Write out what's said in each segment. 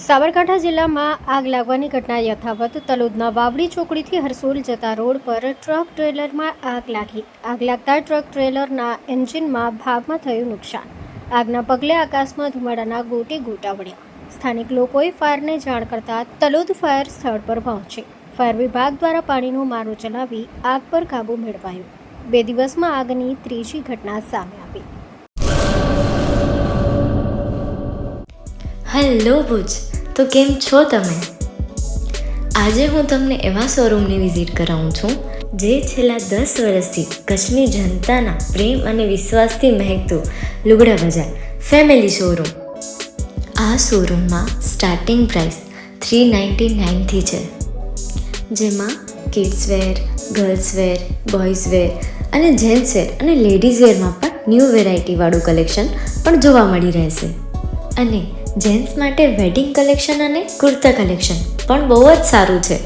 સાબરકાંઠા જિલ્લામાં આગ લાગવાની ઘટના યથાવત. તલોદના વાવડી ચોકડીથી હરસોલ જતા રોડ પર ટ્રક ટ્રેલરમાં આગ લાગતા ટ્રક ટ્રેલરના એન્જિનમાં ભાગમાં થયું નુકસાન. આગના પગલે આકાશમાં ધુમાડાના ગોટે ગોટા વળ્યા. સ્થાનિક લોકોએ ફાયરને જાણ કરતા તલોદ ફાયર સ્થળ પર પહોંચી ફાયર વિભાગ દ્વારા પાણીનો મારો ચલાવી આગ પર કાબૂ મેળવાયો. 2 દિવસમાં આગની ત્રીજી ઘટના સામે આવી. હેલો ભુજ, તો કેમ છો તમે? આજે હું તમને એવા શોરૂમની વિઝિટ કરાવું છું જે છેલ્લા 10 વર્ષથી કચ્છની જનતાના પ્રેમ અને વિશ્વાસથી મહેકતું લુગડા બજાર ફેમિલી શોરૂમ. આ શોરૂમમાં સ્ટાર્ટિંગ પ્રાઇસ 399થી છે, જેમાં kids wear, girls wear, boys wear અને જેન્ટ્સ વેર અને લેડીઝ વેરમાં પણ ન્યૂ વેરાયટીવાળું કલેક્શન પણ જોવા મળી રહેશે. અને જેન્ટ્સ માટે વેડિંગ કલેક્શન અને કુર્તા કલેક્શન પણ બહુ જ સારું છે.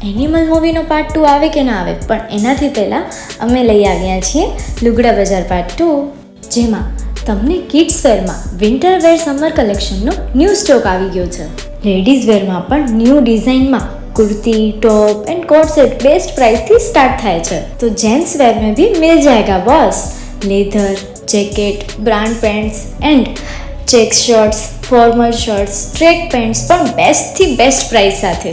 એનિમલ મૂવીનો પાર્ટ 2 આવે કે ના આવે, પણ એનાથી પહેલાં અમે લઈ આવ્યા છીએ લુગડા બજાર પાર્ટ 2, જેમાં તમને કિડ્સ વેરમાં વિન્ટર વેર સમર કલેક્શનનો ન્યૂ સ્ટોક આવી ગયો છે. લેડીઝ વેરમાં પણ ન્યૂ ડિઝાઇનમાં kurti, top and coat set best price थी स्टार्ट થાય છે. तो जेंट्स वेयर में भी मिल जाएगा boss. Leather, jacket, brand pants and check shirts, formal shirts, track pants પણ બેસ્ટથી બેસ્ટ પ્રાઇસ સાથે.